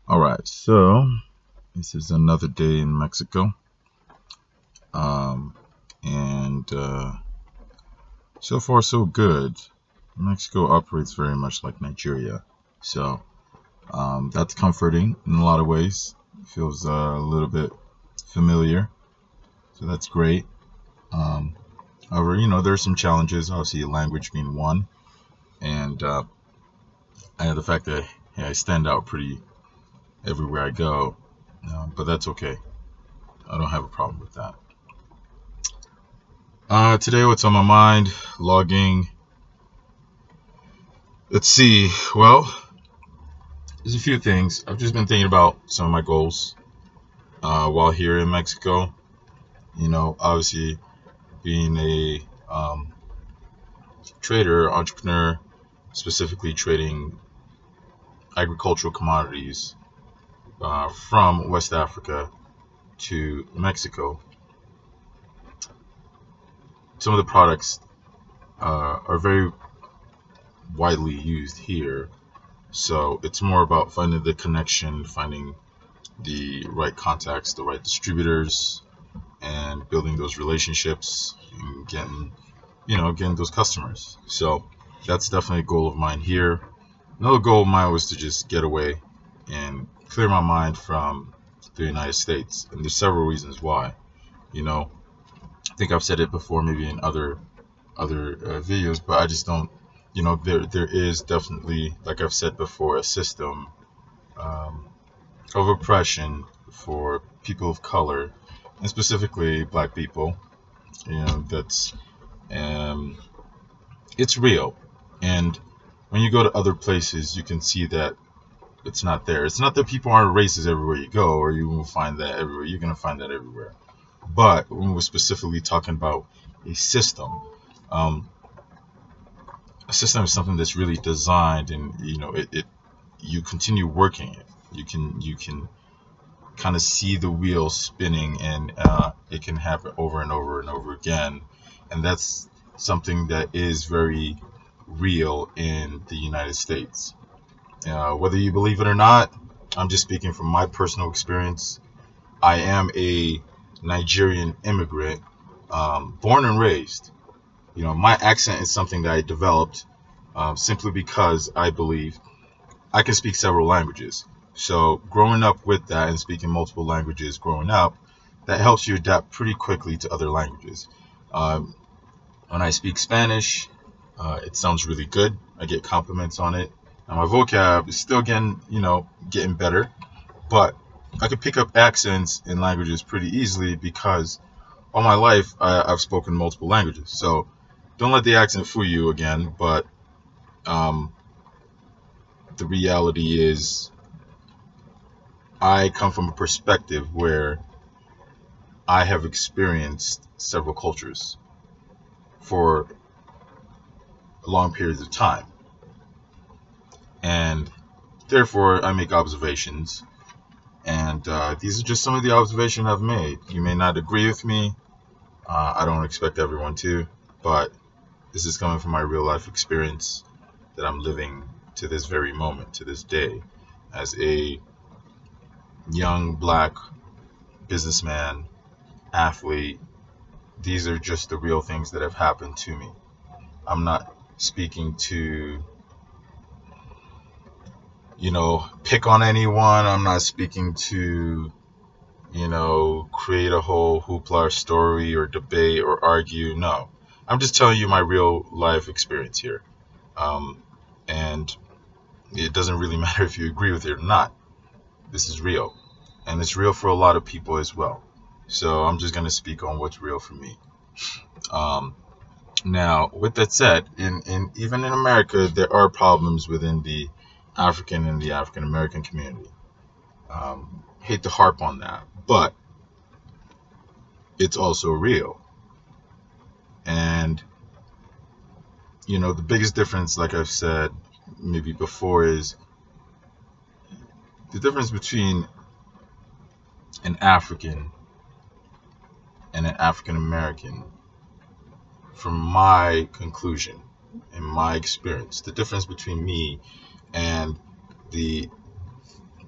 All right, so this is another day in Mexico, um, and so far so good. Mexico operates very much like Nigeria, so that's comforting in a lot of ways. Feels a little bit familiar, so that's great. Um, However, there's some challenges. Obviously, language being one, and the fact that I stand out pretty everywhere I go, but that's okay. I don't have a problem with that. Today, what's on my mind? Logging. Let's see. Well, there's a few things. I've just been thinking about some of my goals while here in Mexico. Obviously, being a trader, entrepreneur, specifically trading agricultural commodities from West Africa to Mexico. Some of the products are very widely used here. So it's more about finding the connection, finding the right contacts, the right distributors, and building those relationships and getting those customers. So that's definitely a goal of mine here. Another goal of mine was to just get away and clear my mind from the United States. And there's several reasons why. I think I've said it before, maybe in other videos, but I just don't. There is definitely, like I've said before, a system um, of oppression for people of color, and specifically Black people. That's um, it's real, and when you go to other places, you can see that it's not there. It's not that people aren't racist everywhere you go, or you will find that everywhere. You're gonna find that everywhere. But when we're specifically talking about a system, um, a system is something that's really designed, and you continue working it. You can kind of see the wheel spinning, and it can happen over and over and over again, and that's something that is very real in the United States. Whether you believe it or not, I'm just speaking from my personal experience. I am a Nigerian immigrant, born and raised. My accent is something that I developed simply because I believe I can speak several languages. So growing up with that and speaking multiple languages growing up, that helps you adapt pretty quickly to other languages. Um, when I speak Spanish, it sounds really good. I get compliments on it. Now my vocab is still getting better, but I could pick up accents in languages pretty easily because all my life I've spoken multiple languages. So don't let the accent fool you again. But um, the reality is, I come from a perspective where I have experienced several cultures for long periods of time, and therefore I make observations. And these are just some of the observations I've made. You may not agree with me. I don't expect everyone to, but this is coming from my real life experience that I'm living to this very moment, to this day, as a young Black businessman, athlete. These are just the real things that have happened to me. I'm not speaking to, pick on anyone. I'm not speaking to, create a whole hoopla story or debate or argue. No, I'm just telling you my real life experience here. Um, and it doesn't really matter if you agree with it or not. This is real. And it's real for a lot of people as well. So I'm just going to speak on what's real for me. Um, Now, with that said, even in America, there are problems within the African and the African American community. Hate to harp on that, but it's also real. And the biggest difference, like I've said maybe before, is the difference between an African and an African American. From my conclusion and my experience, the difference between me and the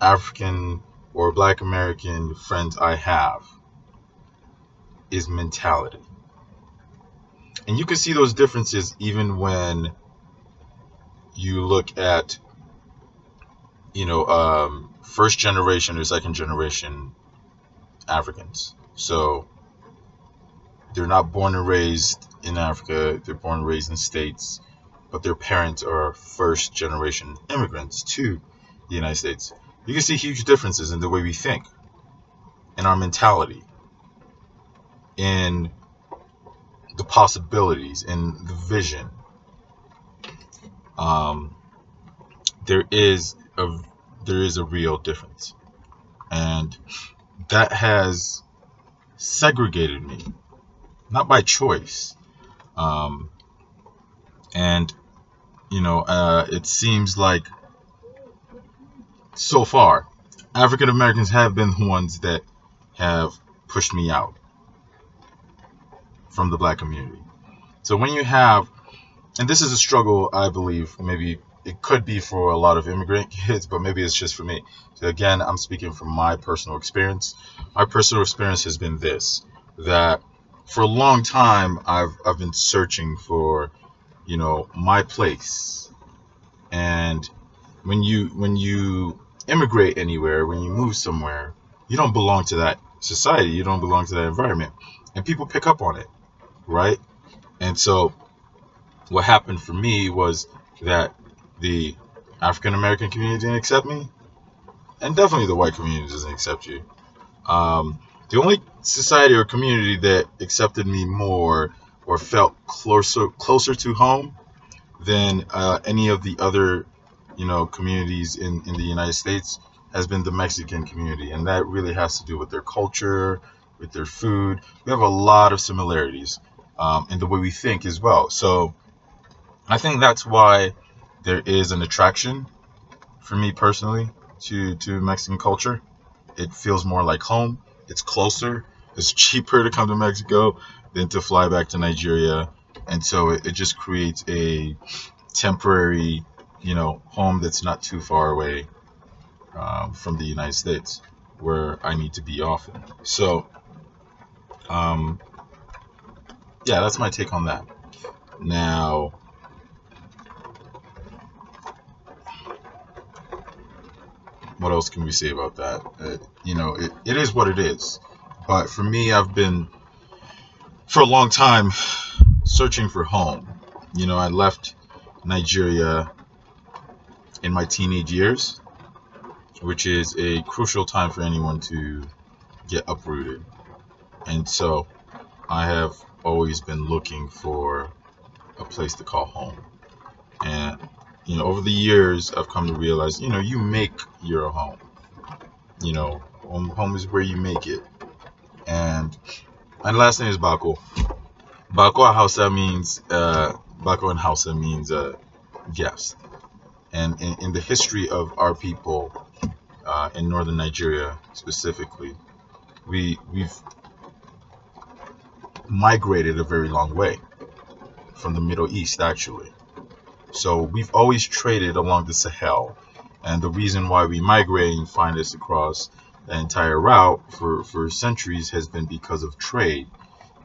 African or Black American friends I have is mentality. And you can see those differences even when you look at, first generation or second generation Africans. So they're not born and raised in Africa, they're born and raised in States, but their parents are first generation immigrants to the United States. You can see huge differences in the way we think, in our mentality, in the possibilities, in the vision. There is a real difference, and that has segregated me, not by choice. It seems like so far African Americans have been the ones that have pushed me out from the Black community. So when you have, and this is a struggle, I believe, maybe it could be for a lot of immigrant kids, but maybe it's just for me. So again, I'm speaking from my personal experience. My personal experience has been this, that for a long time I've been searching for, my place. And when you immigrate anywhere, when you move somewhere, you don't belong to that society, you don't belong to that environment, and people pick up on it, right? And so what happened for me was that the African American community didn't accept me, and definitely the white community doesn't accept you. The only society or community that accepted me more or felt closer to home than any of the other, communities in the United States has been the Mexican community, and that really has to do with their culture, with their food. We have a lot of similarities in the way we think as well. So I think that's why there is an attraction for me personally to Mexican culture. It feels more like home. It's closer. It's cheaper to come to Mexico than to fly back to Nigeria. And so it just creates a temporary, home that's not too far away from the United States, where I need to be often. So, that's my take on that. Now, what else can we say about that? It is what it is. But for me, I've been, for a long time, searching for home. I left Nigeria in my teenage years, which is a crucial time for anyone to get uprooted. And so I have always been looking for a place to call home. And over the years, I've come to realize, you make your home. Home is where you make it. And my last name is Bako. Bako in Hausa means guest. And in the history of our people in northern Nigeria specifically, we've migrated a very long way from the Middle East, actually. So we've always traded along the Sahel, and the reason why we migrate and find us across the entire route for centuries has been because of trade.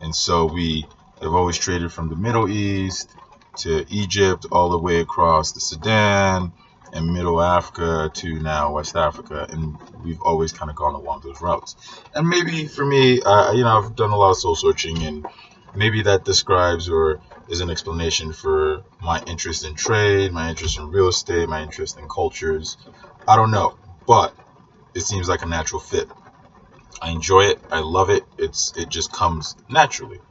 And so we have always traded from the Middle East to Egypt, all the way across the Sudan and Middle Africa to now West Africa, and we've always kind of gone along those routes. And maybe for me, I've done a lot of soul searching, and maybe that describes or is an explanation for my interest in trade, my interest in real estate, my interest in cultures. I don't know, but it seems like a natural fit. I enjoy it. I love it. It just comes naturally.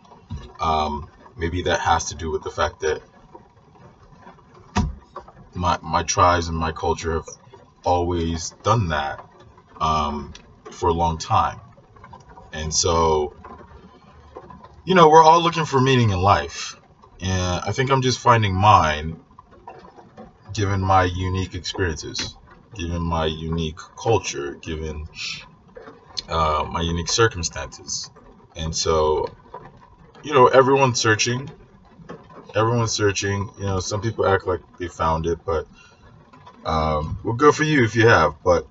Maybe that has to do with the fact that my tribes and my culture have always done that for a long time. And so, we're all looking for meaning in life. And I think I'm just finding mine, given my unique experiences, given my unique culture, given my unique circumstances. And so, everyone's searching. Some people act like they found it, but well, good for you if you have. But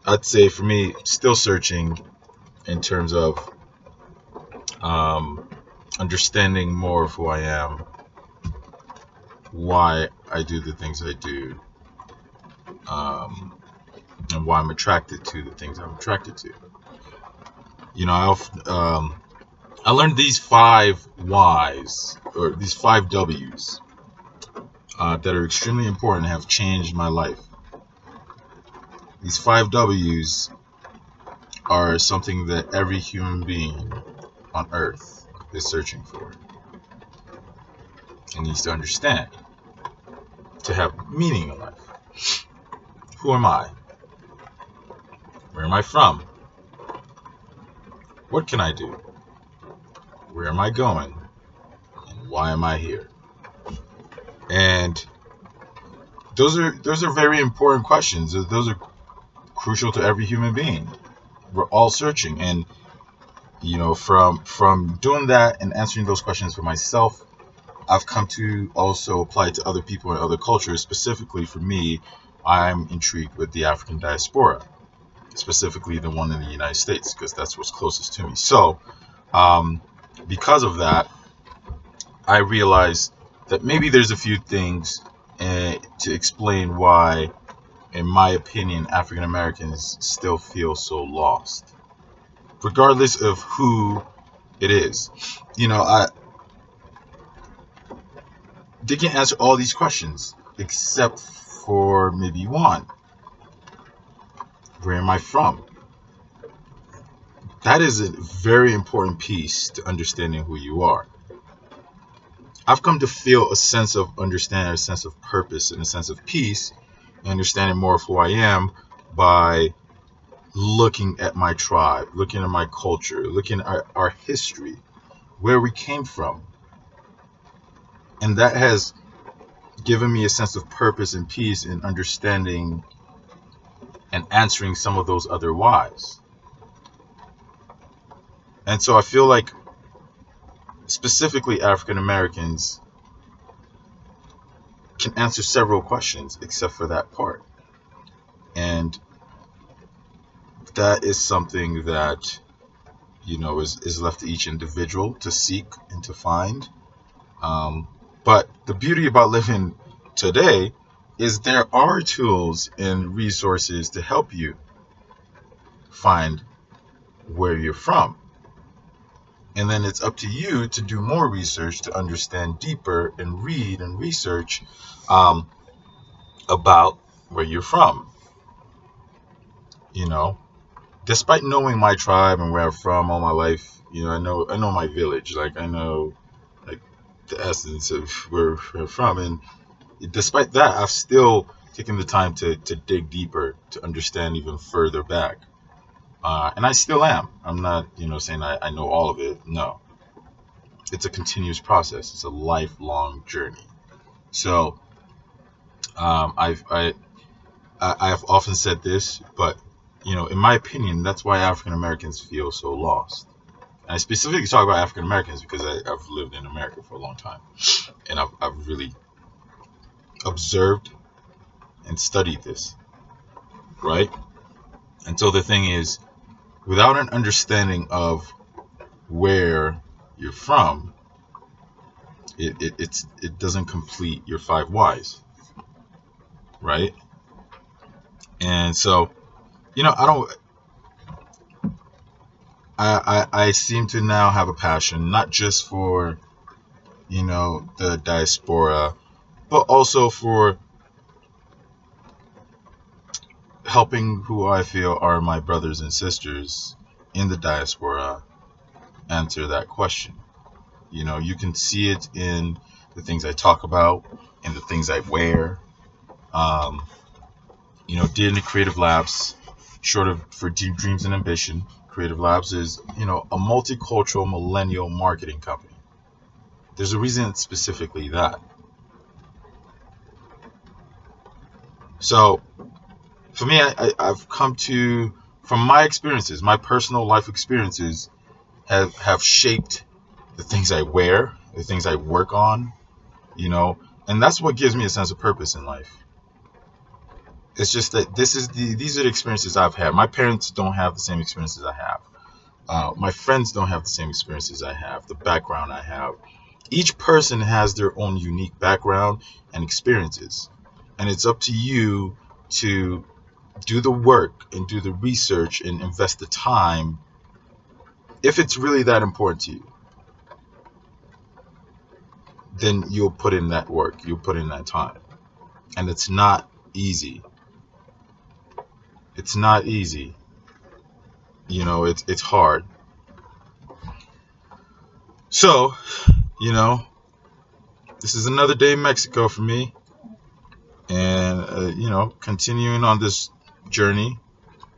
I'd say for me, still searching in terms of understanding more of who I am, why I do the things I do, and why I'm attracted to the things I'm attracted to. You know, I learned these 5 whys, or these 5 W's, that are extremely important and have changed my life. These 5 W's are something that every human being on earth is searching for and needs to understand to have meaning in life. Who am I? Where am I from? What can I do? Where am I going? And why am I here? And those are very important questions. Those are crucial to every human being. We're all searching, and you know, from doing that and answering those questions for myself, I've come to also apply it to other people in other cultures. Specifically for me, I'm intrigued with the African diaspora, specifically the one in the United States, because that's what's closest to me. So because of that, I realized that maybe there's a few things to explain why, in my opinion, African Americans still feel so lost, regardless of who it is. You know, they can answer all these questions except for maybe one. Where am I from? That is a very important piece to understanding who you are. I've come to feel a sense of understanding, a sense of purpose, and a sense of peace, and understanding more of who I am by looking at my tribe, looking at my culture, looking at our history, where we came from. And that has given me a sense of purpose and peace in understanding and answering some of those other whys. And so I feel like specifically African Americans can answer several questions except for that part. And that is something that, you know, is left to each individual to seek and to find. But the beauty about living today is there are tools and resources to help you find where you're from. And then it's up to you to do more research to understand deeper and read and research about where you're from. You know, despite knowing my tribe and where I'm from all my life, you know, I know my village. Like, I know like the essence of where I'm from. And despite that, I've still taken the time to dig deeper, to understand even further back. And I still am. I'm not, you know, saying I know all of it. No. It's a continuous process. It's a lifelong journey. So I've often said this, but, you know, in my opinion, that's why African Americans feel so lost. And I specifically talk about African Americans because I've lived in America for a long time. And I've really observed and studied this, right? And so the thing is, without an understanding of where you're from, it doesn't complete your 5 whys, right? And so, you know, I seem to now have a passion, not just for, you know, the diaspora, but also for helping who I feel are my brothers and sisters in the diaspora answer that question. You know, you can see it in the things I talk about, in the things I wear. You know, DNA Creative Labs, short of for Dreams and Ambition, Creative Labs is, you know, a multicultural millennial marketing company. There's a reason it's specifically that. So, for me, I've come to, from my experiences, my personal life experiences have shaped the things I wear, the things I work on, you know, and that's what gives me a sense of purpose in life. It's just that these are the experiences I've had. My parents don't have the same experiences I have. My friends don't have the same experiences I have, the background I have. Each person has their own unique background and experiences. And it's up to you to do the work and do the research and invest the time if it's really that important to you. Then you'll put in that work, you'll put in that time. And it's not easy. It's not easy. You know, it's hard. So, you know, this is another day in Mexico for me. And, you know, continuing on this journey,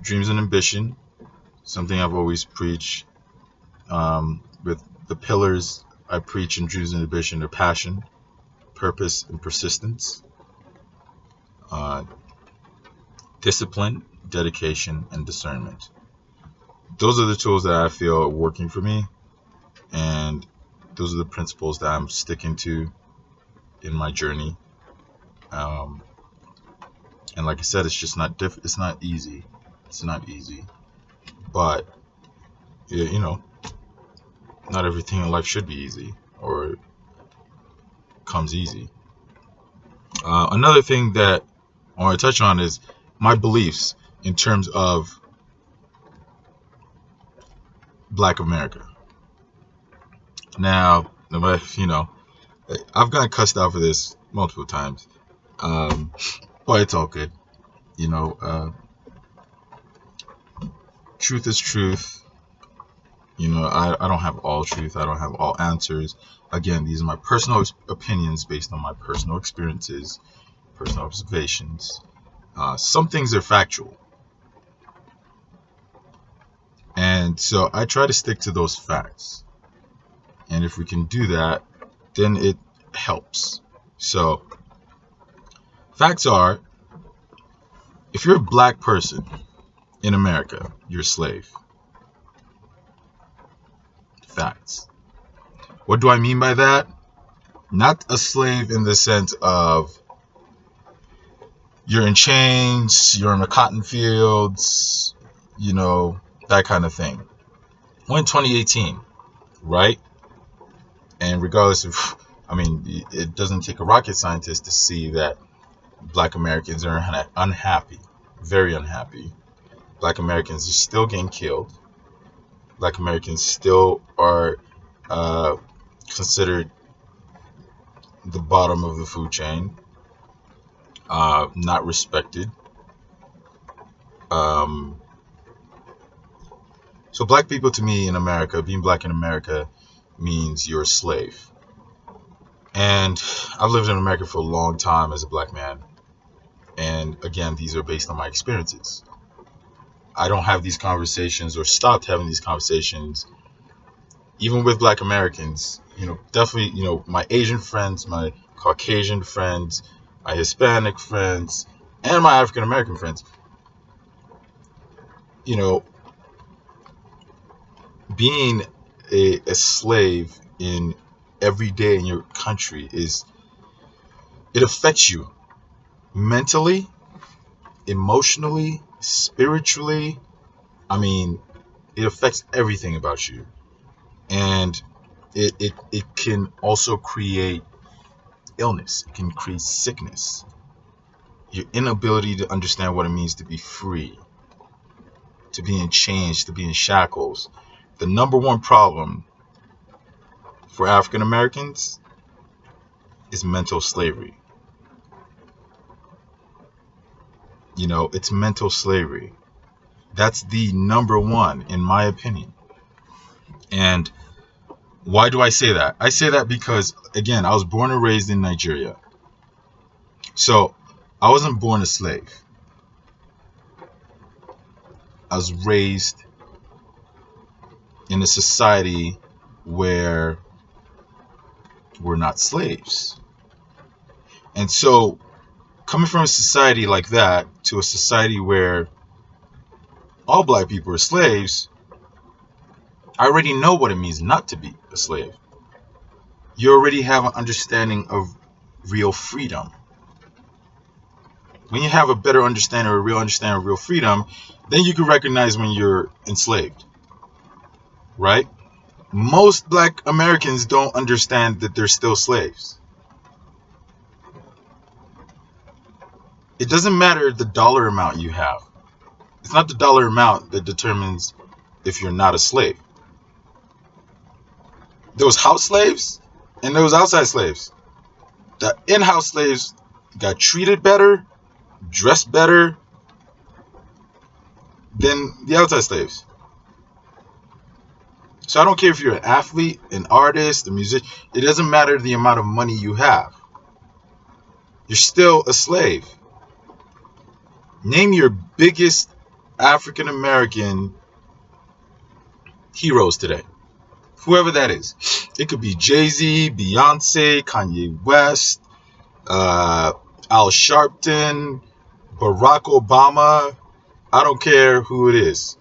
dreams and ambition, something I've always preached. With the pillars I preach in dreams and ambition are passion, purpose, and persistence. Discipline, dedication, and discernment. Those are the tools that I feel are working for me, and those are the principles that I'm sticking to in my journey. And like I said, it's just not it's not easy. It's not easy, but you know, not everything in life should be easy or comes easy. Another thing that I want to touch on is my beliefs in terms of Black America. Now, you know, I've gotten cussed out for this multiple times, but it's all good. You know, truth is truth. You know, I don't have all truth. I don't have all answers. Again, these are my personal opinions based on my personal experiences, personal observations. Some things are factual. And so I try to stick to those facts. And if we can do that, then it helps. So, facts are, if you're a Black person in America, you're a slave. Facts. What do I mean by that? Not a slave in the sense of you're in chains, you're in the cotton fields, you know, that kind of thing. We're in 2018, right? And regardless of, I mean, it doesn't take a rocket scientist to see that Black Americans are unhappy, very unhappy. Black Americans are still getting killed. Black Americans still are considered the bottom of the food chain, not respected. So Black people, to me, in America, being Black in America means you're a slave. And I've lived in America for a long time as a Black man. And again, these are based on my experiences. I don't have these conversations or stopped having these conversations, even with Black Americans. You know, definitely, you know, my Asian friends, my Caucasian friends, my Hispanic friends, and my African American friends. You know, being a slave in every day in your country it affects you mentally, emotionally, spiritually. I mean, it affects everything about you. And it can also create illness. It can create sickness. Your inability to understand what it means to be free, to be in chains, to be in shackles. The number one problem for African Americans is mental slavery. You know, it's mental slavery. That's the number one, in my opinion. And why do I say that? I say that because, again, I was born and raised in Nigeria. So I wasn't born a slave. I was raised in a society where we're not slaves. And so coming from a society like that to a society where all Black people are slaves, I already know what it means not to be a slave. You already have an understanding of real freedom. When you have a better understanding or a real understanding of real freedom, then you can recognize when you're enslaved, right? Most black Americans don't understand that they're still slaves. It doesn't matter the dollar amount you have. It's not the dollar amount that determines if you're not a slave. Those house slaves and those outside slaves. The in-house slaves got treated better, dressed better than the outside slaves. So I don't care if you're an athlete, an artist, a musician. It doesn't matter the amount of money you have. You're still a slave. Name your biggest African American heroes today. Whoever that is. It could be Jay-Z, Beyonce, Kanye West, Al Sharpton, Barack Obama. I don't care who it is.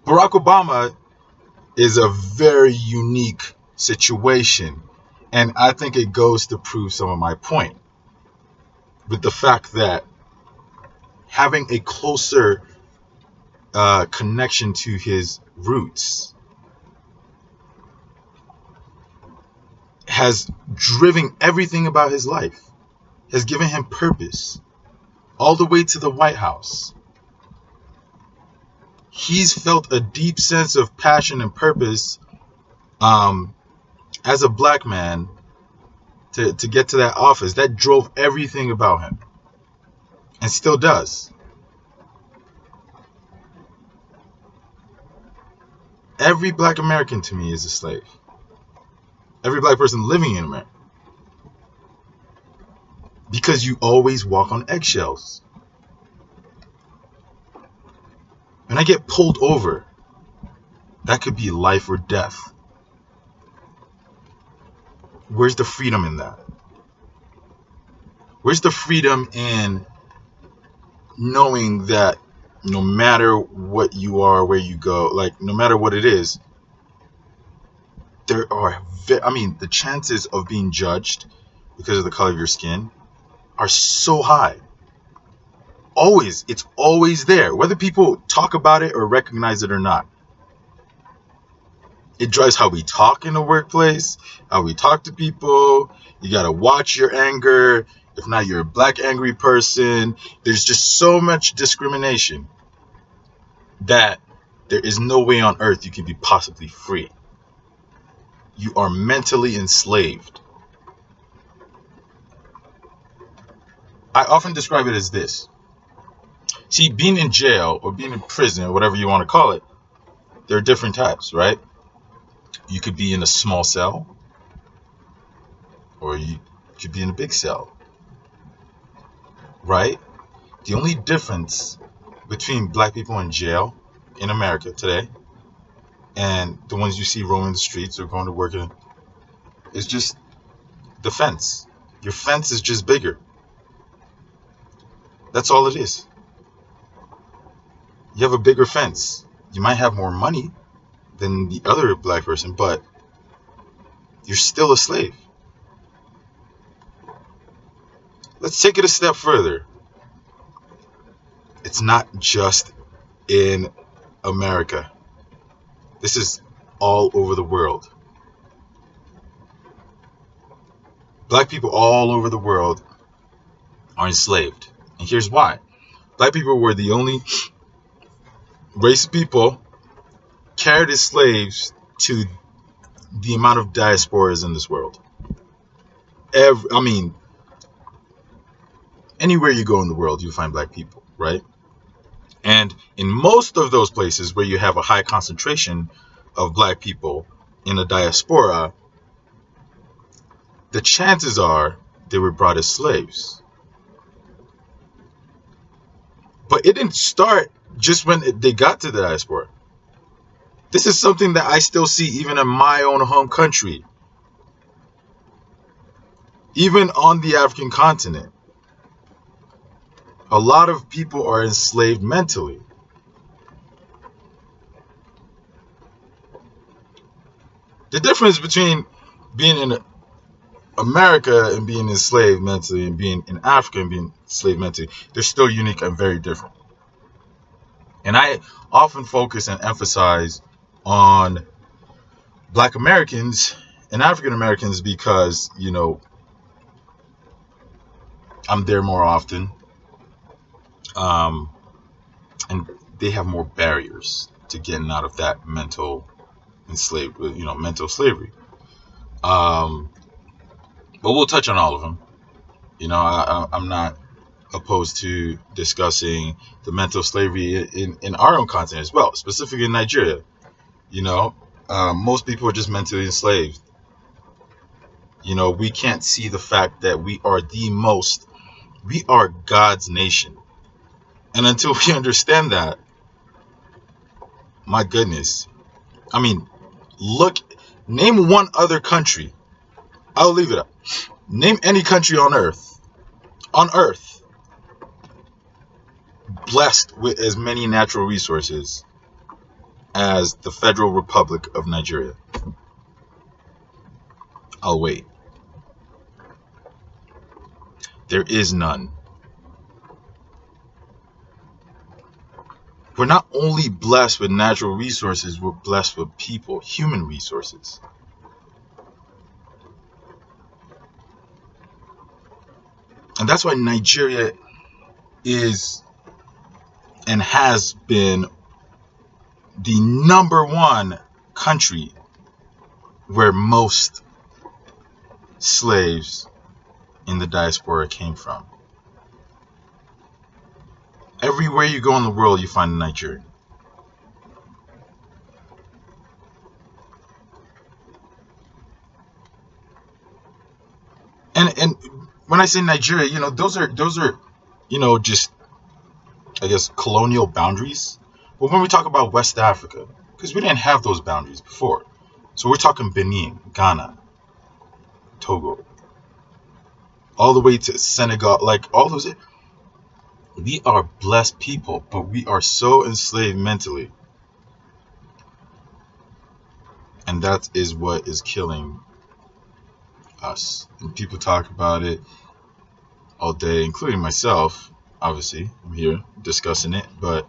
Barack Obama is a very unique situation. And I think it goes to prove some of my point. With the fact that having a closer connection to his roots has driven everything about his life, has given him purpose, all the way to the White House. He's felt a deep sense of passion and purpose as a black man to get to that office. That drove everything about him, and still does. Every black American to me is a slave. Every black person living in America. Because you always walk on eggshells. When I get pulled over, that could be life or death. Where's the freedom in that? Where's the freedom in knowing that no matter what you are, where you go, like no matter what it is, there are, the chances of being judged because of the color of your skin are so high. Always, it's always there, whether people talk about it or recognize it or not. It drives how we talk in the workplace, how we talk to people. You gotta watch your anger. If not, you're a black angry person. There's just so much discrimination that there is no way on earth you can be possibly free. You are mentally enslaved. I often describe it as this. See, being in jail or being in prison or whatever you want to call it, there are different types, right? You could be in a small cell, or you could be in a big cell, right? The only difference between black people in jail in America today and the ones you see roaming the streets or going to work in is just the fence. Your fence is just bigger. That's all it is. You have a bigger fence. You might have more money than the other black person, but you're still a slave. Let's take it a step further. It's not just in America. This is all over the world. Black people all over the world are enslaved. And here's why. Black people were the only race of people carried as slaves to the amount of diasporas in this world. Anywhere you go in the world, you find black people, right? And in most of those places where you have a high concentration of black people in a diaspora, the chances are they were brought as slaves. But it didn't start just when they got to the diaspora. This is something that I still see even in my own home country. Even on the African continent. A lot of people are enslaved mentally. The difference between being in America and being enslaved mentally and being in Africa and being enslaved mentally, they're still unique and very different. And I often focus and emphasize on Black Americans and African Americans because, you know, I'm there more often. And they have more barriers to getting out of that mental slavery. But we'll touch on all of them. You know, I'm not opposed to discussing the mental slavery in our own continent as well, specifically in Nigeria. You know, most people are just mentally enslaved. You know, we can't see the fact that we are God's nation. And until we understand that, my goodness, I mean, name one other country. I'll leave it up. Name any country on earth, blessed with as many natural resources as the Federal Republic of Nigeria. I'll wait. There is none. We're not only blessed with natural resources, we're blessed with people, human resources. And that's why Nigeria is and has been the #1 country where most slaves in the diaspora came from. Everywhere you go in the world, you find a Nigerian. And when I say Nigeria, you know, those are you know, just, I guess, colonial boundaries. But when we talk about West Africa, because we didn't have those boundaries before, so we're talking Benin, Ghana, Togo, all the way to Senegal, like all those. We are blessed people, but we are so enslaved mentally. And that is what is killing us. And people talk about it all day, including myself. Obviously, I'm here discussing it, but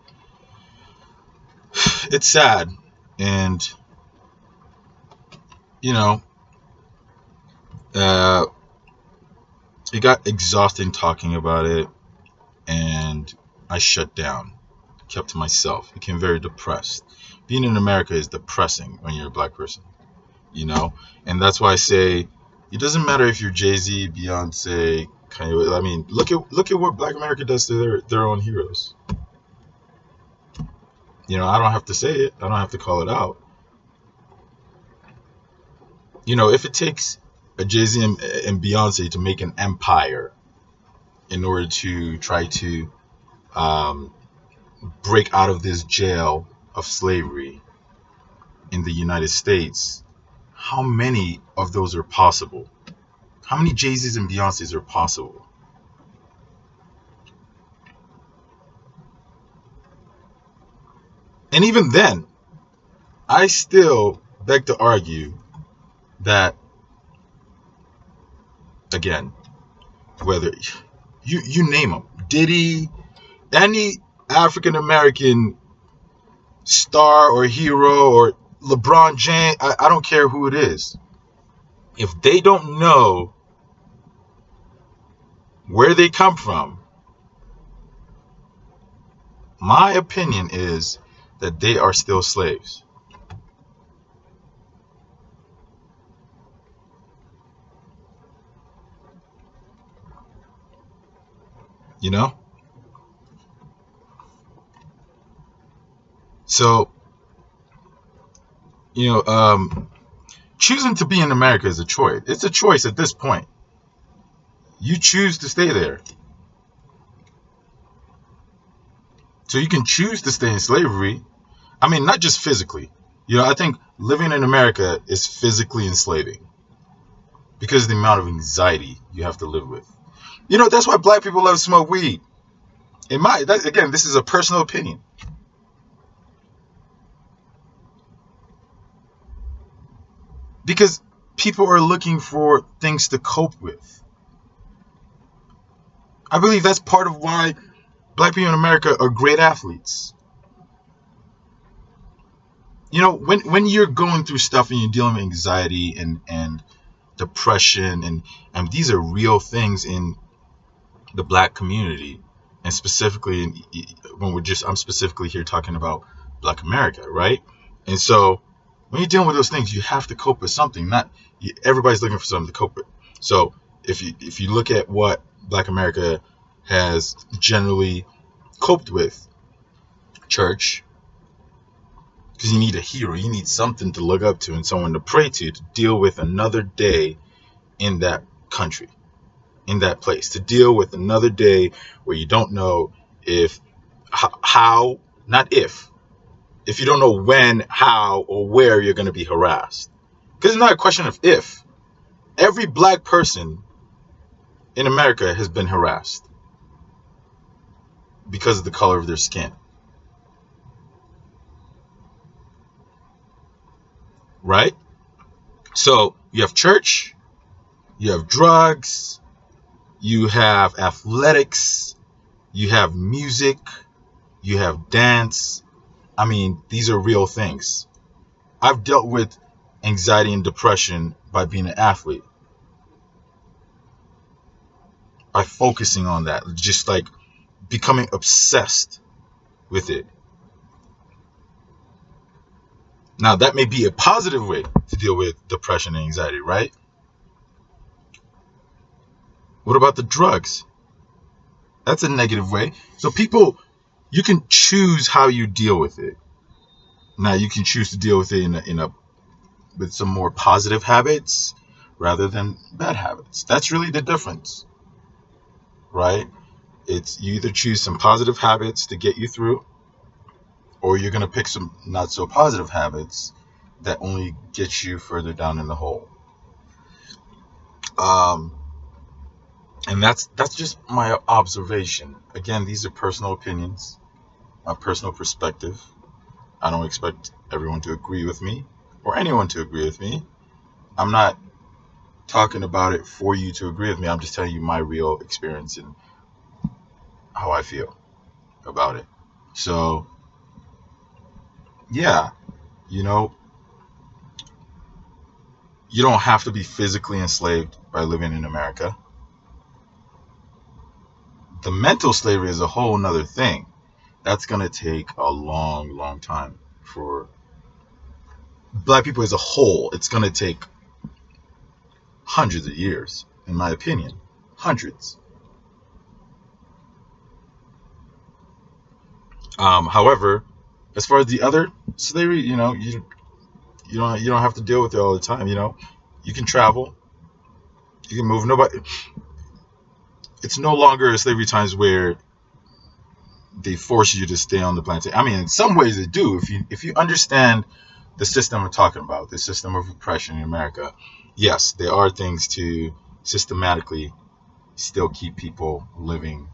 it's sad. And, you know, it got exhausting talking about it. And I shut down, kept to myself, became very depressed. Being in America is depressing when you're a Black person, you know? And that's why I say, it doesn't matter if you're Jay-Z, Beyonce, Kanye. I mean, look at what Black America does to their own heroes. You know, I don't have to say it. I don't have to call it out. You know, if it takes a Jay-Z and Beyonce to make an empire in order to try to break out of this jail of slavery in the United States, how many of those are possible? How many Jay-Z's and Beyonce's are possible? And even then, I still beg to argue that, again, whether you name them, Diddy, any African American star or hero, or LeBron James, I don't care who it is. If they don't know where they come from, my opinion is that they are still slaves. You know? So, you know, choosing to be in America is a choice. It's a choice at this point. You choose to stay there. So you can choose to stay in slavery. I mean, not just physically. You know, I think living in America is physically enslaving because of the amount of anxiety you have to live with. You know, that's why Black people love to smoke weed. Again, this is a personal opinion. Because people are looking for things to cope with. I believe that's part of why black people in America are great athletes. You know, when you're going through stuff and you're dealing with anxiety and depression, and these are real things in the black community, and specifically I'm specifically here talking about Black America, right? And so when you're dealing with those things, you have to cope with something. Everybody's looking for something to cope with. So if you look at what Black America has generally coped with, church, because you need a hero, you need something to look up to and someone to pray to deal with another day in that country, in that place, to deal with another day where you don't know if you don't know when, how, or where you're going to be harassed. Because it's not a question of if. Every black person in America has been harassed because of the color of their skin. Right? So you have church, you have drugs, you have athletics, you have music, you have dance. I mean, these are real things. I've dealt with anxiety and depression by being an athlete. By focusing on that, just like becoming obsessed with it. Now, that may be a positive way to deal with depression and anxiety, right? What about the drugs? That's a negative way. So people, you can choose how you deal with it. Now, you can choose to deal with it with some more positive habits rather than bad habits. That's really the difference, right? It's you either choose some positive habits to get you through, or you're going to pick some not so positive habits that only get you further down in the hole. And that's just my observation. Again, these are personal opinions, my personal perspective. I don't expect everyone to agree with me or anyone to agree with me. I'm not talking about it for you to agree with me. I'm just telling you my real experience and how I feel about it. So, yeah, you know, you don't have to be physically enslaved by living in America. The mental slavery is a whole nother thing. That's going to take a long, long time for black people as a whole. It's going to take hundreds of years, in my opinion. Hundreds. However, as far as the other slavery, you know, you don't have to deal with it all the time. You know, you can travel, you can move. It's no longer slavery times where they force you to stay on the plantation. I mean, in some ways they do. If you understand the system I'm talking about, the system of oppression in America, yes, there are things to systematically still keep people living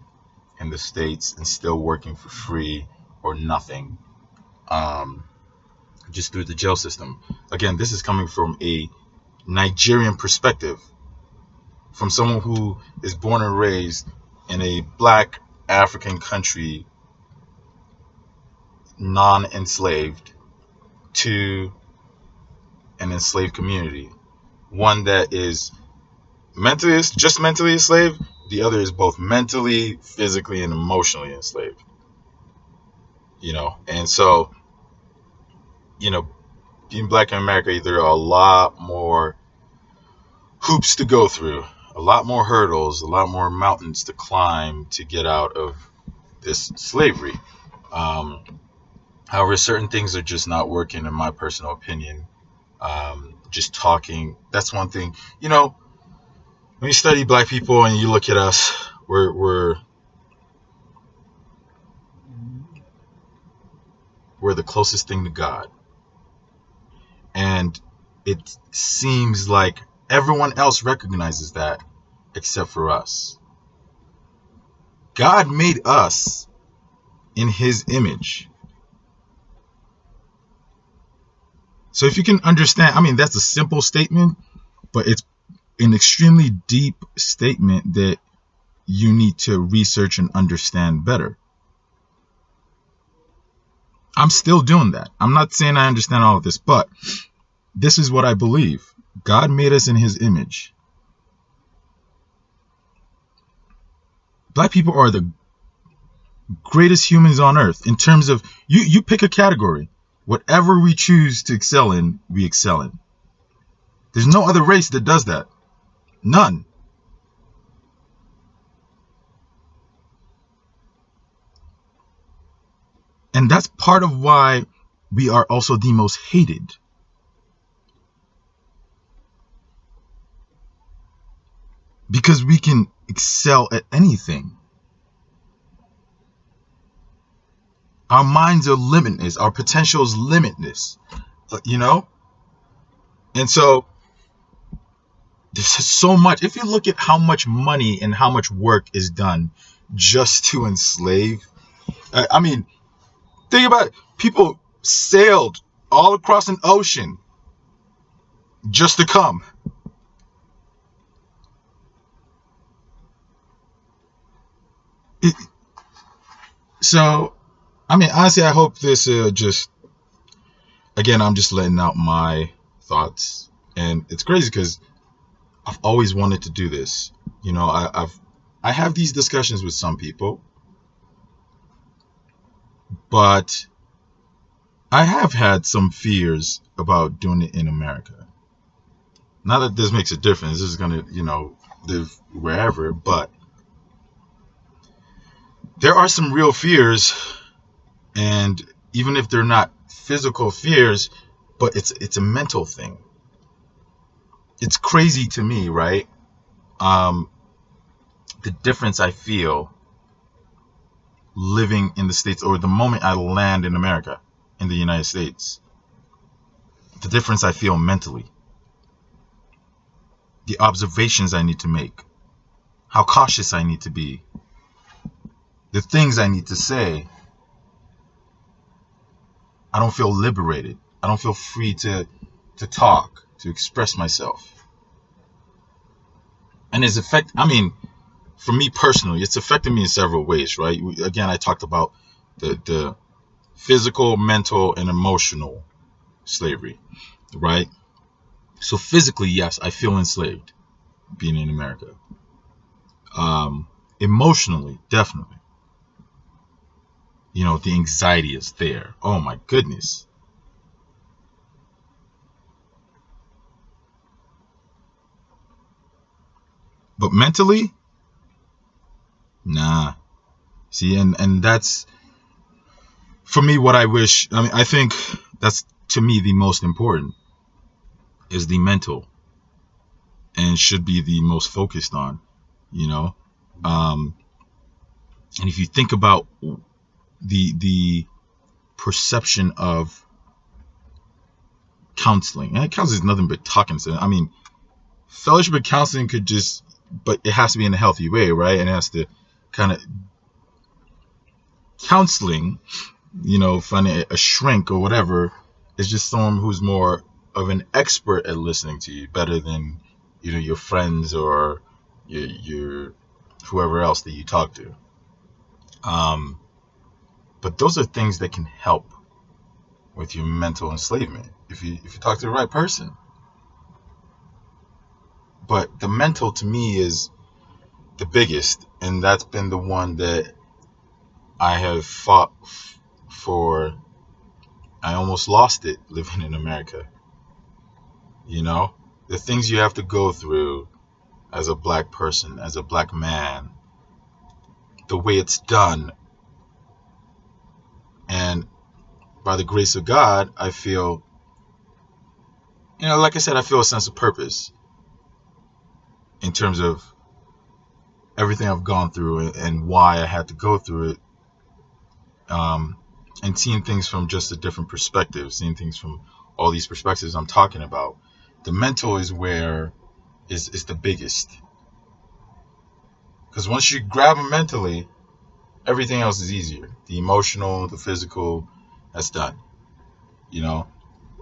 in the States and still working for free or nothing, just through the jail system. Again, this is coming from a Nigerian perspective, from someone who is born and raised in a black African country, non-enslaved, to an enslaved community. One that is just mentally enslaved. The other is both mentally, physically, and emotionally enslaved. You know, and so, you know, being black in America, there are a lot more hoops to go through, a lot more hurdles, a lot more mountains to climb to get out of this slavery. However, certain things are just not working, in my personal opinion. Just talking, that's one thing. You know, when you study black people and you look at us, we're the closest thing to God. And it seems like everyone else recognizes that except for us. God made us in his image. So if you can understand, I mean, that's a simple statement, but it's an extremely deep statement that you need to research and understand better. I'm still doing that. I'm not saying I understand all of this, but this is what I believe. God made us in his image. Black people are the greatest humans on earth in terms of, you pick a category. Whatever we choose to excel in, we excel in. There's no other race that does that. None. And that's part of why we are also the most hated. Because we can excel at anything. Our minds are limitless. Our potential is limitless. You know? And so, there's so much. If you look at how much money and how much work is done just to enslave. I mean, think about it. People sailed all across an ocean just to come. So, I mean, honestly, I hope this just, again, I'm just letting out my thoughts. And it's crazy because I've always wanted to do this. You know, I have these discussions with some people, but I have had some fears about doing it in America. Not that this makes a difference. This is going to, you know, live wherever, but there are some real fears, and even if they're not physical fears, but it's a mental thing. It's crazy to me, right? The difference I feel living in the States, or the moment I land in America, in the United States, the difference I feel mentally, the observations I need to make, how cautious I need to be, the things I need to say. I don't feel liberated. I don't feel free to talk, to express myself. And it's I mean, for me personally, it's affected me in several ways, right? Again, I talked about the physical, mental, and emotional slavery, right? So physically, yes, I feel enslaved being in America. Emotionally, definitely. You know, the anxiety is there. Oh my goodness. But mentally, nah. See, and that's, for me, what I wish. I mean, I think that's, to me, the most important is the mental, and should be the most focused on, you know. And if you think about the perception of counseling, and counseling is nothing but talking. So, I mean, fellowship and counseling could just, but it has to be in a healthy way, right? And it has to kind of, counseling, you know, finding a shrink or whatever, is just someone who's more of an expert at listening to you, better than, you know, your friends or your whoever else that you talk to. But those are things that can help with your mental enslavement if you talk to the right person. But the mental, to me, is the biggest, and that's been the one that I have fought for. I almost lost it living in America. You know, the things you have to go through as a black person, as a black man, the way it's done. And by the grace of God, I feel, you know, like I said, I feel a sense of purpose in terms of everything I've gone through and why I had to go through it. And seeing things from just a different perspective, seeing things from all these perspectives I'm talking about. The mental is where is the biggest. Because once you grab them mentally, everything else is easier. The emotional, the physical, that's done. You know?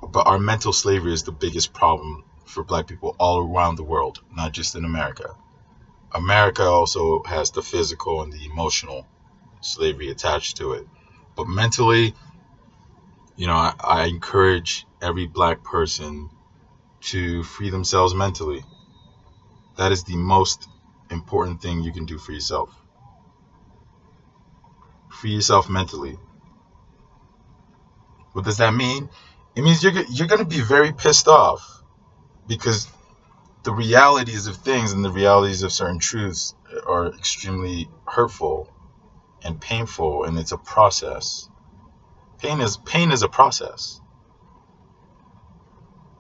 But our mental slavery is the biggest problem for black people all around the world, not just in America. America also has the physical and the emotional slavery attached to it. But mentally, I encourage every black person to free themselves mentally. That is the most important thing you can do for yourself. Free yourself mentally. What does that mean? It means you're going to be very pissed off because the realities of things and the realities of certain truths are extremely hurtful and painful, and it's a process. Pain is a process.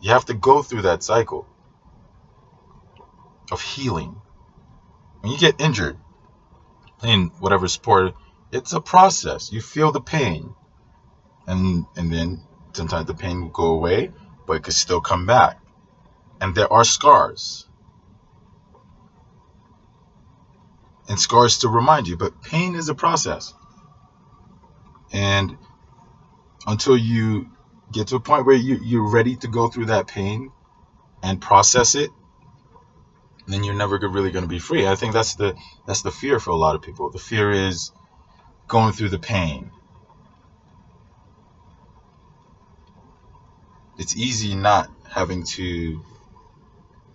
You have to go through that cycle of healing. When you get injured in whatever sport, it's a process. You feel the pain, and then sometimes the pain will go away, but it could still come back. And there are scars. And scars to remind you, but pain is a process. And until you get to a point where you're ready to go through that pain and process it, then you're never really going to be free. I think that's the fear for a lot of people. The fear is going through the pain. It's easy not having to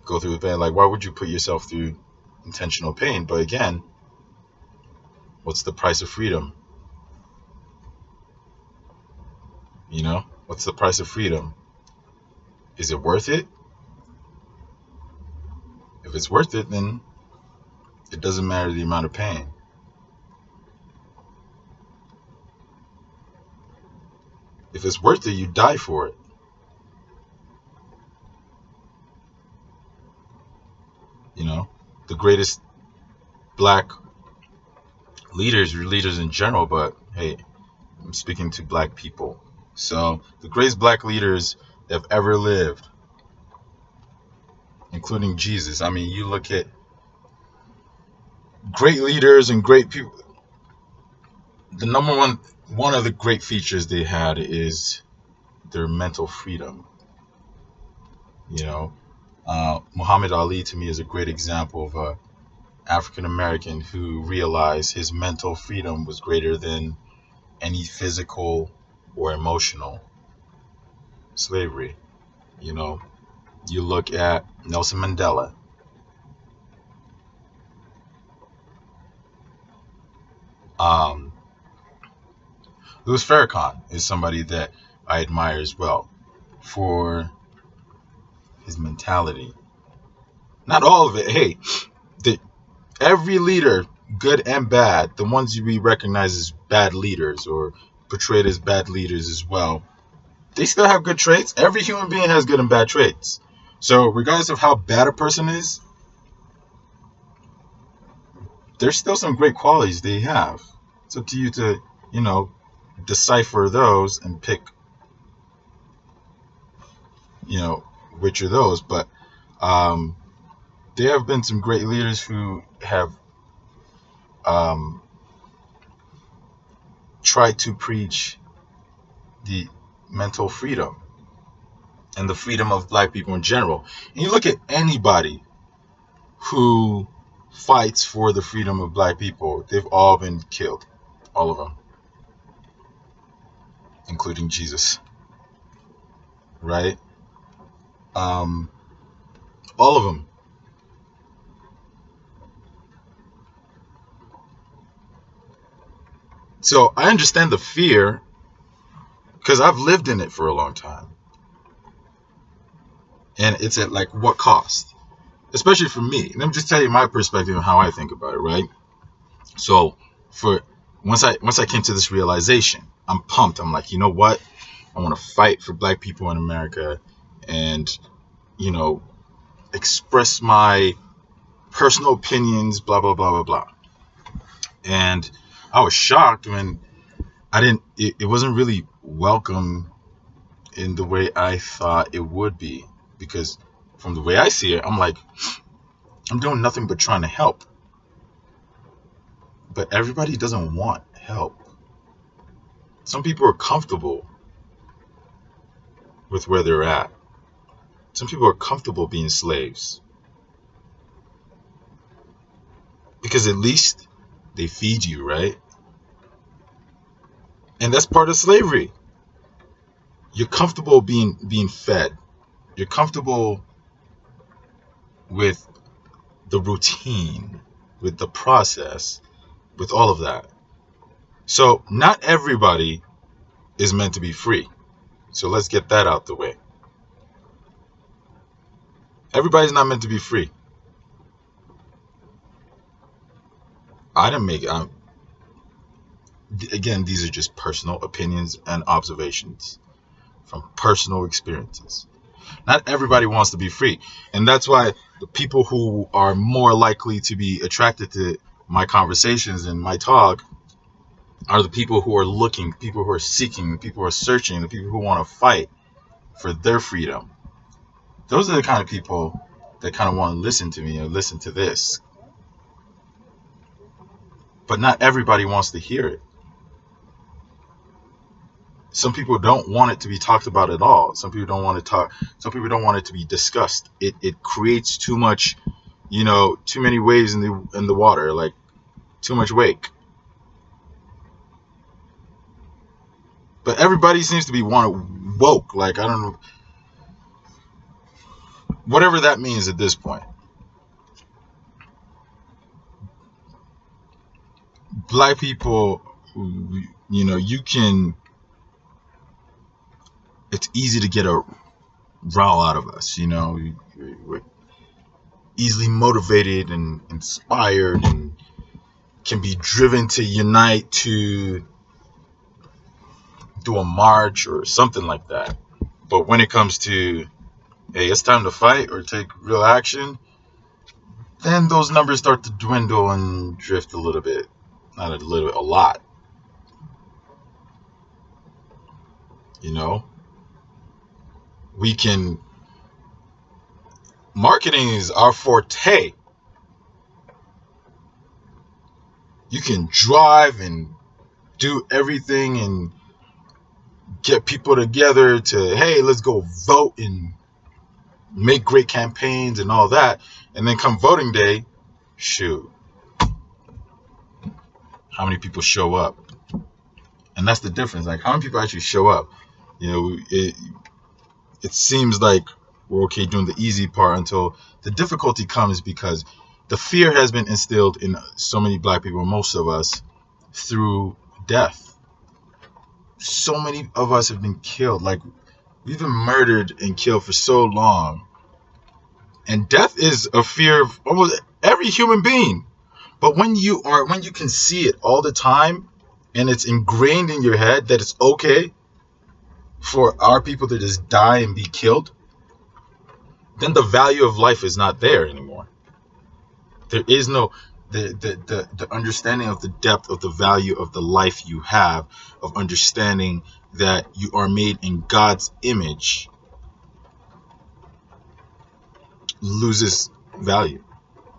go through the pain. Like, why would you put yourself through intentional pain? But again, what's the price of freedom? What's the price of freedom? Is it worth it? If it's worth it, then it doesn't matter the amount of pain. If it's worth it, you die for it. The greatest black leaders in general, but hey, I'm speaking to black people. So the greatest black leaders that have ever lived, including Jesus. I mean, you look at great leaders and great people. The number one of the great features they had is their mental freedom. Muhammad Ali to me is a great example of a African American who realized his mental freedom was greater than any physical or emotional slavery. You look at Nelson Mandela. Louis Farrakhan is somebody that I admire as well for his mentality. Not all of it. Hey, every leader, good and bad, the ones we recognize as bad leaders or portrayed as bad leaders as well, they still have good traits. Every human being has good and bad traits. So regardless of how bad a person is, there's still some great qualities they have. It's up to you to, decipher those and pick, which are those. But there have been some great leaders who have tried to preach the mental freedom and the freedom of black people in general. And you look at anybody who fights for the freedom of black people, they've all been killed. All of them. Including Jesus. Right? All of them. So I understand the fear because I've lived in it for a long time. And it's at like what cost? Especially for me. Let me just tell you my perspective on how I think about it, right? So once I came to this realization, I'm pumped. I'm like, you know what? I want to fight for black people in America and, express my personal opinions, blah, blah, blah, blah, blah. And I was shocked when it wasn't really welcome in the way I thought it would be. Because from the way I see it, I'm like, I'm doing nothing but trying to help. But everybody doesn't want help. Some people are comfortable with where they're at. Some people are comfortable being slaves because at least they feed you, right? And that's part of slavery. You're comfortable being fed. You're comfortable with the routine, with the process, with all of that. So not everybody is meant to be free. So let's get that out the way. Everybody's not meant to be free. I didn't make it. Again, these are just personal opinions and observations from personal experiences. Not everybody wants to be free. And that's why the people who are more likely to be attracted to my conversations and my talk are the people who are looking, people who are seeking, people who are searching, the people who want to fight for their freedom. Those are the kind of people that kind of want to listen to me or listen to this. But not everybody wants to hear it. Some people don't want it to be talked about at all. Some people don't want to talk. Some people don't want it to be discussed. It creates too much, too many waves in the water, like too much wake. But everybody seems to be woke. Like, I don't know, whatever that means at this point. Black people, it's easy to get a rile out of us, we're easily motivated and inspired and can be driven to unite to do a march or something like that. But when it comes to, hey, it's time to fight or take real action, then those numbers start to dwindle and drift a little bit. Not a little bit, a lot. We can, marketing is our forte. You can drive and do everything and get people together to, hey, let's go vote and make great campaigns and all that. And then come voting day, shoot, how many people show up? And that's the difference. Like, how many people actually show up? It seems like we're okay doing the easy part until the difficulty comes, because the fear has been instilled in so many black people, most of us, through death. So many of us have been killed. Like, we've been murdered and killed for so long. And death is a fear of almost every human being. But when you can see it all the time, and it's ingrained in your head that it's okay for our people to just die and be killed, then the value of life is not there anymore. There is no the understanding of the depth of the value of the life you have, of understanding that you are made in God's image, loses value.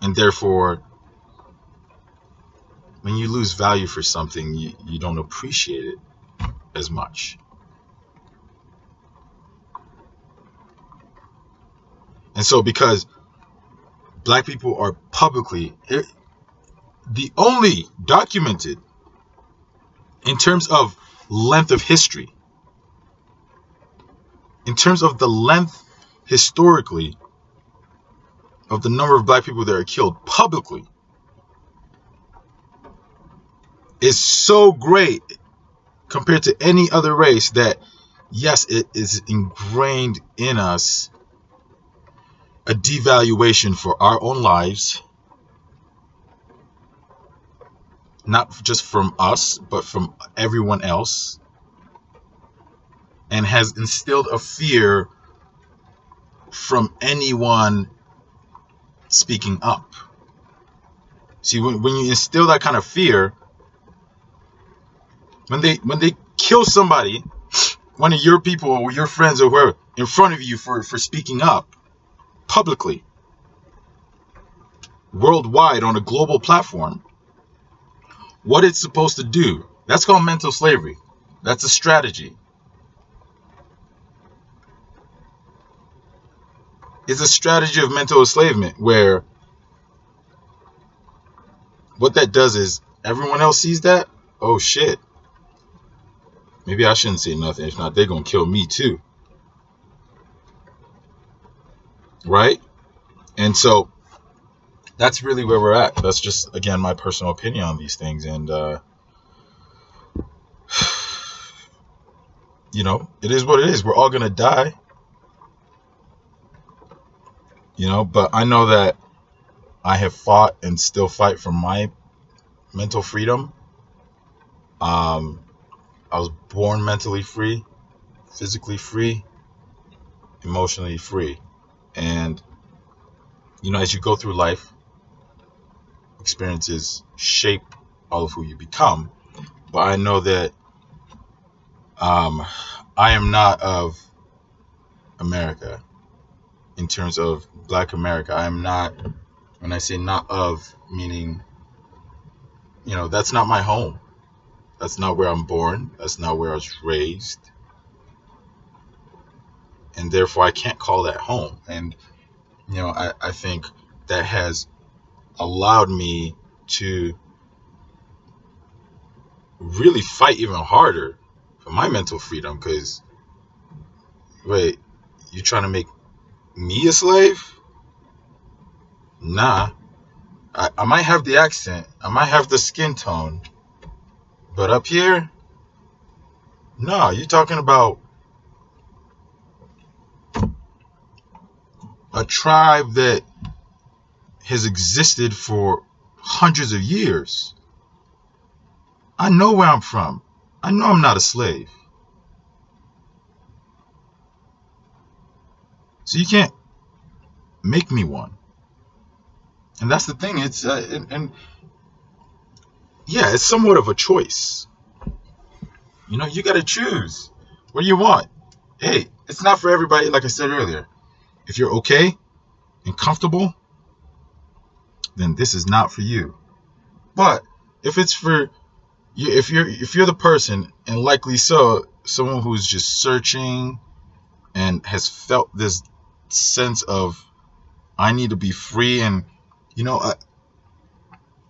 And therefore, when you lose value for something, you don't appreciate it as much. And so, because black people are publicly, the only documented, in terms of length of history, in terms of the length historically of the number of black people that are killed publicly, is so great compared to any other race that, yes, it is ingrained in us a devaluation for our own lives, not just from us, but from everyone else, and has instilled a fear from anyone speaking up. See, when you instill that kind of fear, when they kill somebody, one of your people or your friends or whoever, in front of you for speaking up publicly, worldwide, on a global platform, what it's supposed to do, that's called mental slavery. That's a strategy. is a strategy of mental enslavement, where what that does is everyone else sees that. Oh shit. Maybe I shouldn't say nothing. If not, they're going to kill me too. Right? And so that's really where we're at. That's just, again, my personal opinion on these things. And, you know, it is what it is. We're all going to die. You know, but I know that I have fought and still fight for my mental freedom. I was born mentally free, physically free, emotionally free. And, you know, as you go through life, experiences shape all of who you become. But I know that I am not of America in terms of Black America. I am not, when I say not of, meaning, you know, that's not my home. That's not where I'm born. That's not where I was raised. And therefore, I can't call that home. And, you know, I think that has allowed me to really fight even harder for my mental freedom. Because, wait, you trying to make me a slave? Nah. I might have the accent. I might have the skin tone. But up here, no, you're talking about a tribe that has existed for hundreds of years. I know where I'm from. I know I'm not a slave. So you can't make me one. And that's the thing. It's and yeah, it's somewhat of a choice. You know, you got to choose. What do you want? Hey, it's not for everybody. Like I said earlier, if you're okay and comfortable, then this is not for you. But if it's for you, if you're the person, and likely so, someone who's just searching and has felt this sense of, I need to be free, and you know,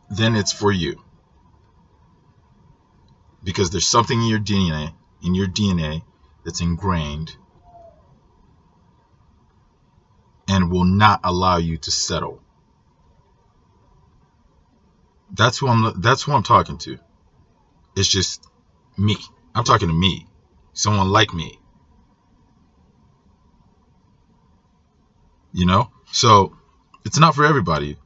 then it's for you. Because there's something in your DNA that's ingrained and will not allow you to settle. That's who I'm talking to. It's just me. I'm talking to me. Someone like me. You know? So it's not for everybody,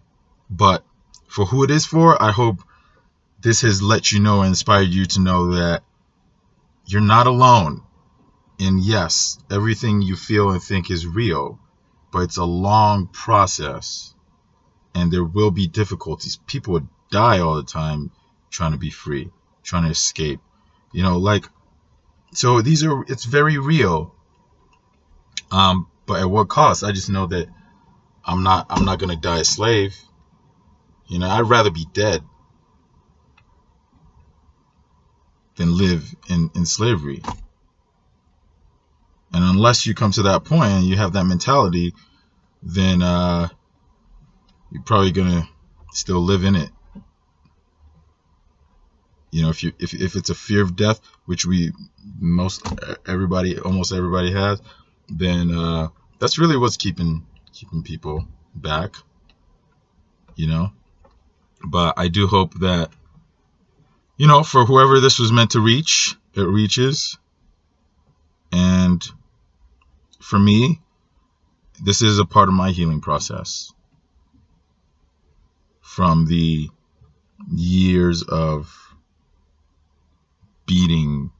but for who it is for, I hope this has let you know and inspired you to know that you're not alone. And yes, everything you feel and think is real, but it's a long process and there will be difficulties. People would die all the time trying to be free, trying to escape. You know, like, so it's very real. But at what cost? I just know that I'm not gonna die a slave. You know, I'd rather be dead than live in slavery. And unless you come to that point and you have that mentality, then you're probably gonna still live in it. You know, if it's a fear of death, which almost everybody has, then that's really what's keeping people back. You know, but I do hope that, you know, for whoever this was meant to reach, it reaches. And for me, this is a part of my healing process. From the years of beating,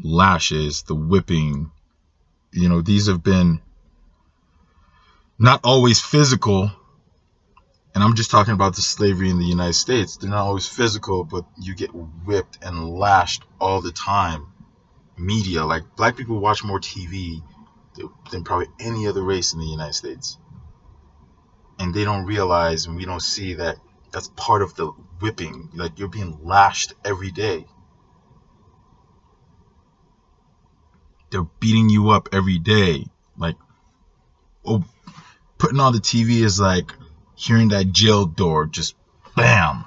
lashes, the whipping, you know, these have been not always physical. And I'm just talking about the slavery in the United States. They're not always physical, but you get whipped and lashed all the time. Media, like, black people watch more TV than probably any other race in the United States. And they don't realize, and we don't see that that's part of the whipping. Like, you're being lashed every day. They're beating you up every day. Like, putting on the TV is like hearing that jail door just bam.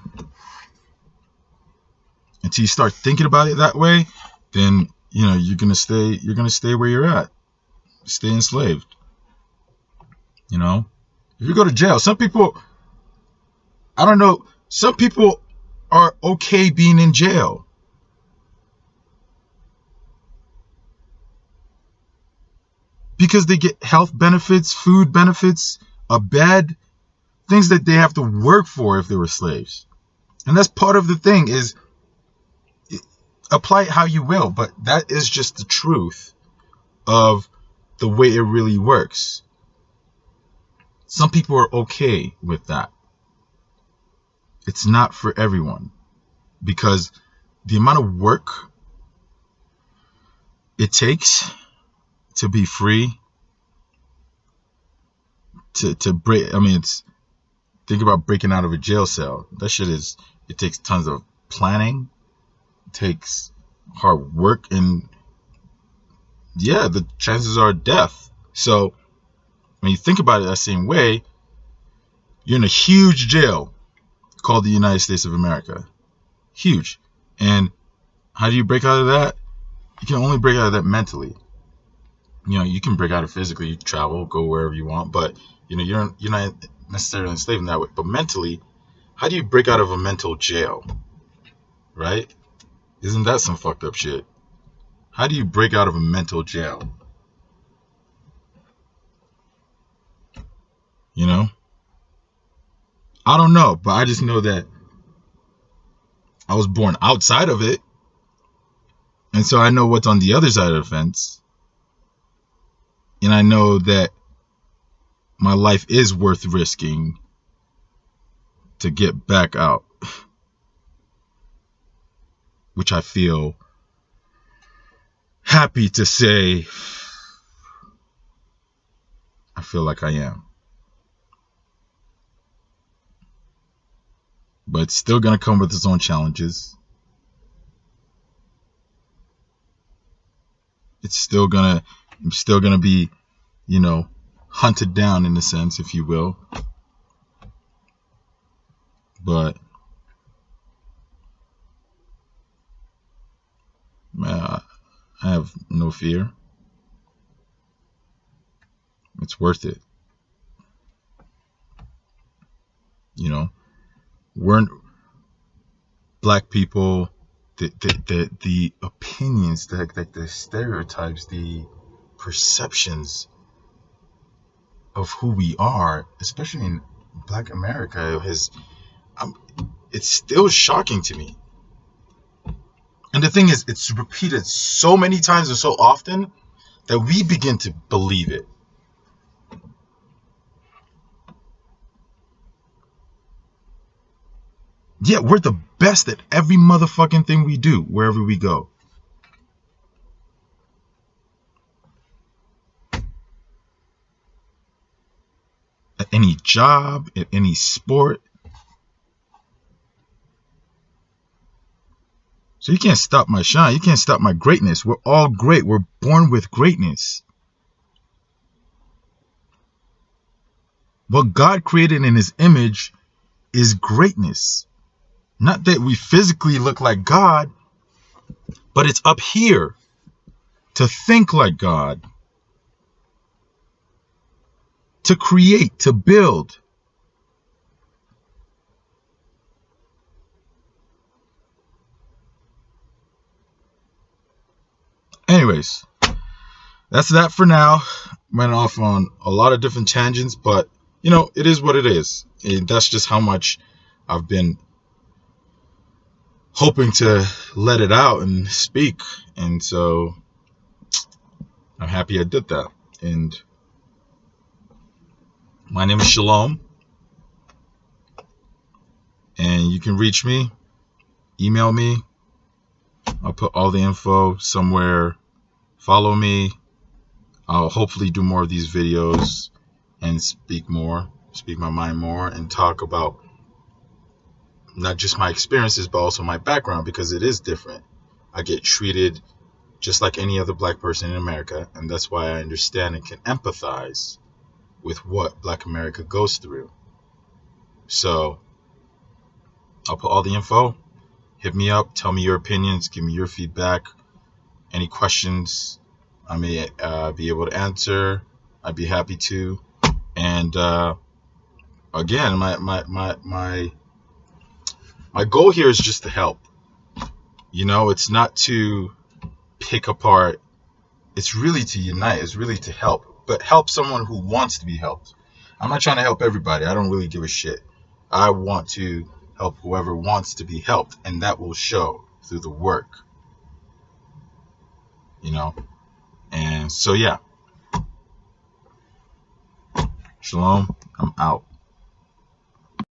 Until you start thinking about it that way, then you're gonna stay where you're at. Stay enslaved. If you go to jail, some people, I don't know, some people are okay being in jail. Because they get health benefits, food benefits, a bed, things that they have to work for if they were slaves. And that's part of the thing, is apply it how you will, but that is just the truth of the way it really works. Some people are okay with that. It's not for everyone, because the amount of work it takes to be free, to break. Think about breaking out of a jail cell. That shit it takes tons of planning, it takes hard work, and yeah, the chances are death. So when you think about it that same way, you're in a huge jail called the United States of America. Huge. And how do you break out of that? You can only break out of that mentally. You can break out of physically, you travel, go wherever you want, but you're not necessarily enslaved in that way. But mentally, how do you break out of a mental jail? Right? Isn't that some fucked up shit? How do you break out of a mental jail? I don't know, but I just know that I was born outside of it. And so I know what's on the other side of the fence. And I know that my life is worth risking to get back out. Which I feel happy to say I feel like I am. But it's still going to come with its own challenges. I'm still going to be, hunted down in a sense, if you will. But I have no fear. It's worth it. We're black people, the opinions, the stereotypes, the perceptions of who we are, especially in Black America, it's still shocking to me. And the thing is, it's repeated so many times and so often that we begin to believe it. Yeah, we're the best at every motherfucking thing we do, wherever we go. At any job, at any sport. So you can't stop my shine. You can't stop my greatness. We're all great. We're born with greatness. What God created in his image is greatness. Not that we physically look like God, but it's up here to think like God, to create, to build. Anyways, that's that for now. Went off on a lot of different tangents, but it is what it is. And that's just how much I've been hoping to let it out and speak. And so I'm happy I did that. And my name is Shalom. And you can reach me, email me. I'll put all the info somewhere. Follow me. I'll hopefully do more of these videos and speak my mind more, and talk about not just my experiences, but also my background, because it is different. I get treated just like any other black person in America, and that's why I understand and can empathize with what Black America goes through. So I'll put all the info. Hit me up, tell me your opinions, give me your feedback, any questions I may be able to answer. I'd be happy to. And again, my goal here is just to help. You know, it's not to pick apart. It's really to unite. It's really to help. But help someone who wants to be helped. I'm not trying to help everybody. I don't really give a shit. I want to help whoever wants to be helped. And that will show through the work. You know? And so, yeah. Shalom. I'm out.